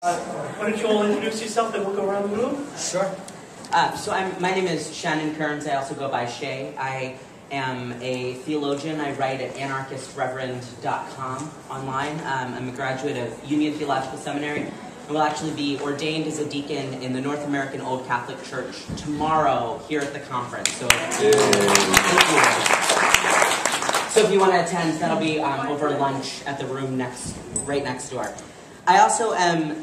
Why don't you all introduce yourself, then we'll go around the room? Sure. My name is Shay Kearns. I also go by Shay. I am a theologian. I write at anarchistreverend.com online. I'm a graduate of Union Theological Seminary and will actually be ordained as a deacon in the North American Old Catholic Church tomorrow here at the conference. So, thank you. So if you want to attend, that'll be over lunch at the room right next door. I also am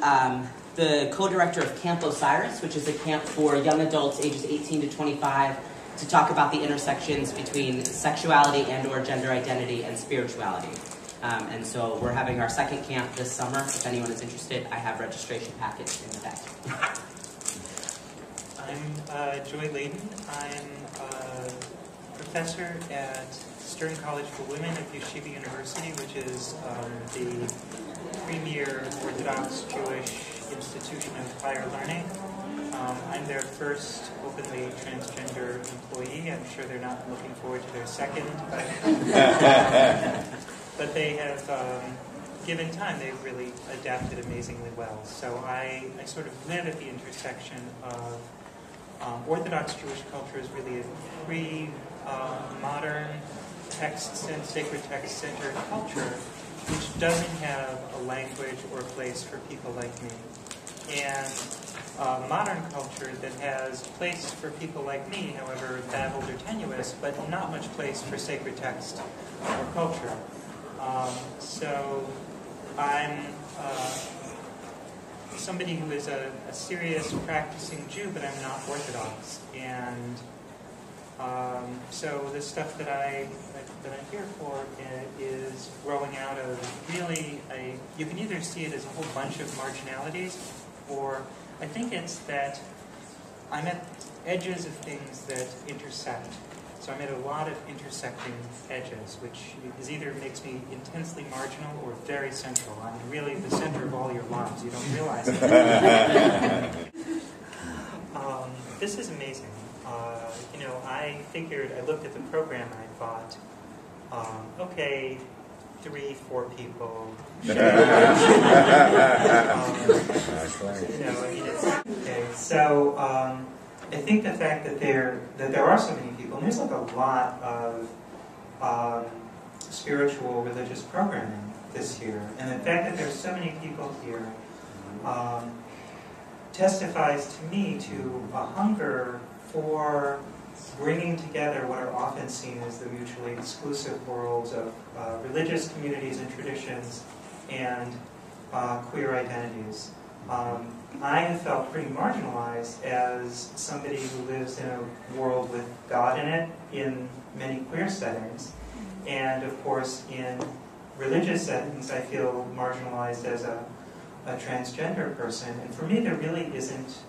the co-director of Camp Osiris, which is a camp for young adults ages 18 to 25 to talk about the intersections between sexuality and or gender identity and spirituality. And so we're having our second camp this summer. If anyone is interested, I have registration packets in the back. I'm Joy Ladin. I'm a professor at Stern College for Women at Yeshiva University, which is the premier Orthodox Jewish institution of higher learning. I'm their first openly transgender employee. I'm sure they're not looking forward to their second, but they have, given time, they've really adapted amazingly well. So I sort of live at the intersection of Orthodox Jewish culture is really a pre-modern texts and sacred text-centered culture, which doesn't have a language or a place for people like me. And modern culture that has place for people like me, however babbled or tenuous, but not much place for sacred text or culture. So I'm somebody who is a serious practicing Jew, but I'm not Orthodox. And so the stuff that I'm here for is growing out of really you can either see it as a whole bunch of marginalities, or I think it's that I'm at edges of things that intersect. So I'm at a lot of intersecting edges, which is either makes me intensely marginal or very central. I'm really the center of all your lives. You don't realize it. This is amazing. I looked at the program and I thought, okay, 3-4 people. Okay. So I think the fact that there are so many people, and there's like a lot of spiritual religious programming this year, and the fact that there's so many people here testifies to me to a hunger for bringing together what are often seen as the mutually exclusive worlds of religious communities and traditions and queer identities. I have felt pretty marginalized as somebody who lives in a world with God in it in many queer settings, and of course in religious settings I feel marginalized as a transgender person, and for me there really isn't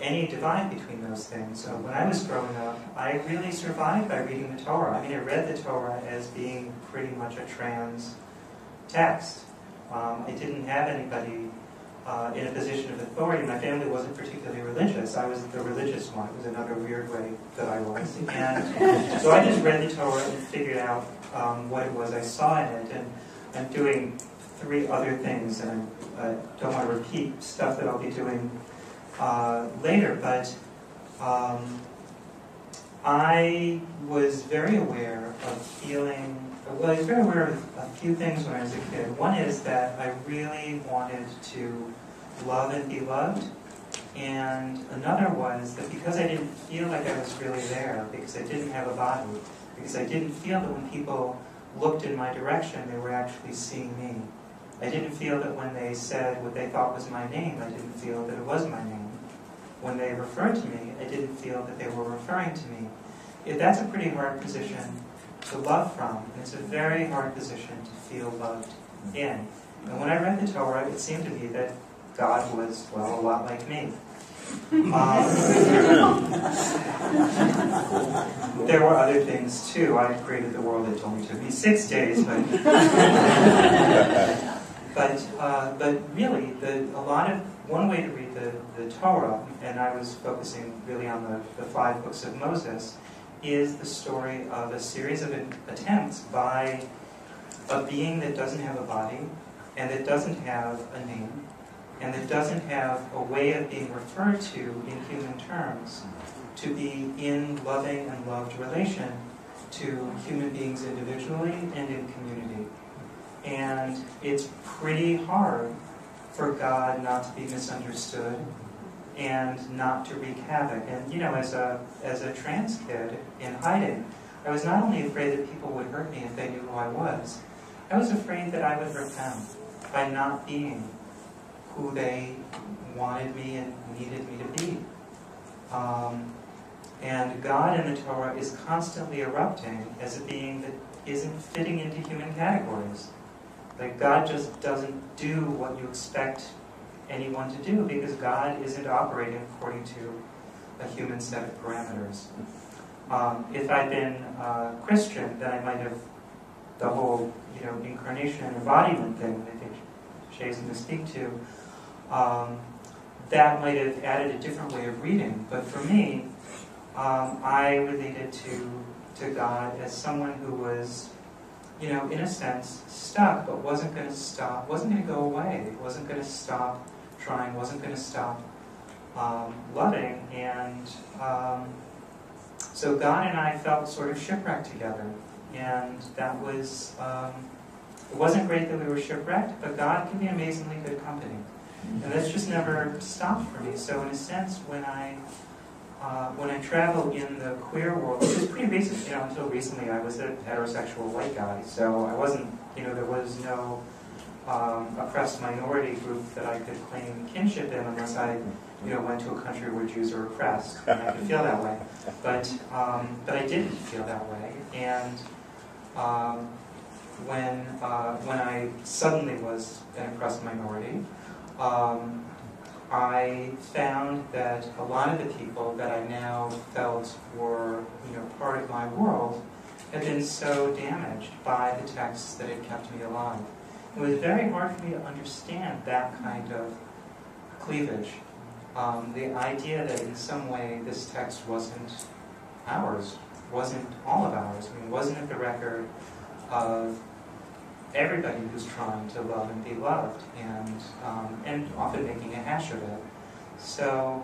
any divide between those things. So when I was growing up, I really survived by reading the Torah. I mean, I read the Torah as being pretty much a trans text. I didn't have anybody in a position of authority. My family wasn't particularly religious. I was the religious one. It was another weird way that I was. And so I just read the Torah and figured out what it was I saw in it. And I'm doing 3 other things, and I don't want to repeat stuff that I'll be doing later, but I was very aware of I was very aware of a few things when I was a kid. One is that I really wanted to love and be loved, and another was that because I didn't feel like I was really there, because I didn't have a body, because I didn't feel that when people looked in my direction, they were actually seeing me. I didn't feel that when they said what they thought was my name, I didn't feel that it was my name. When they referred to me, I didn't feel that they were referring to me. That's a pretty hard position to love from, and it's a very hard position to feel loved in. And when I read the Torah, it seemed to me that God was, well, a lot like me. There were other things too. I created the world. It only took me 6 days, but really, one way to read the Torah, and I was focusing really on the 5 books of Moses, is the story of a series of attempts by a being that doesn't have a body and that doesn't have a name, and that doesn't have a way of being referred to in human terms, to be in loving and loved relation to human beings individually and in community. And it's pretty hard for God not to be misunderstood and not to wreak havoc. And you know, as a trans kid in hiding, I was not only afraid that people would hurt me if they knew who I was afraid that I would hurt them by not being who they wanted me and needed me to be. And God in the Torah is constantly erupting as a being that isn't fitting into human categories. Like, God just doesn't do what you expect anyone to do, because God isn't operating according to a human set of parameters. If I'd been Christian, then I might have the whole, incarnation and embodiment thing that I think Shay's going to speak to. That might have added a different way of reading. But for me, I related to God as someone who was, in a sense, stuck, but wasn't going to stop, wasn't going to go away, wasn't going to stop trying, wasn't going to stop loving. And so God and I felt sort of shipwrecked together. And that was, it wasn't great that we were shipwrecked, but God can be amazingly good company. And that's just never stopped for me. So in a sense, when I travel in the queer world, which is pretty basic, until recently I was a heterosexual white guy, so I wasn't, there was no oppressed minority group that I could claim kinship in unless I, went to a country where Jews are oppressed, and I could feel that way. But I didn't feel that way, and when I suddenly was an oppressed minority, I found that a lot of the people that I now felt were, part of my world had been so damaged by the texts that had kept me alive. It was very hard for me to understand that kind of cleavage. The idea that in some way this text wasn't ours, wasn't all of ours. I mean, wasn't it the record of everybody who's trying to love and be loved, and often making a hash of it. So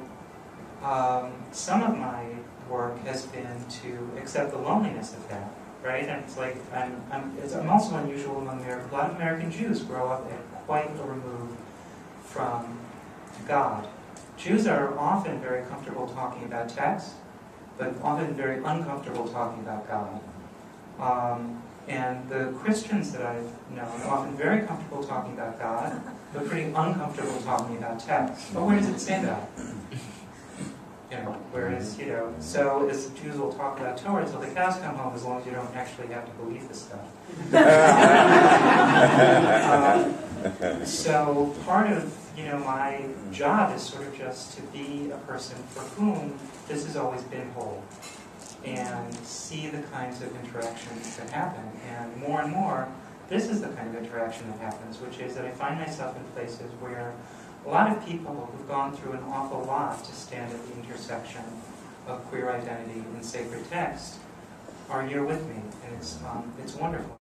some of my work has been to accept the loneliness of that, right? And it's like, I'm also unusual among Americans. A lot of American Jews grow up at quite a remove from God. Jews are often very comfortable talking about text, but often very uncomfortable talking about God. And the Christians that I've known are often very comfortable talking about God, but pretty uncomfortable talking about text. But where does it say that? Whereas, so as Jews will talk about Torah until the cows come home, as long as you don't actually have to believe this stuff. So part of, my job is sort of just to be a person for whom this has always been whole, and see the kinds of interactions that happen. And more, this is the kind of interaction that happens, which is that I find myself in places where a lot of people who've gone through an awful lot to stand at the intersection of queer identity and sacred text are here with me, and it's wonderful.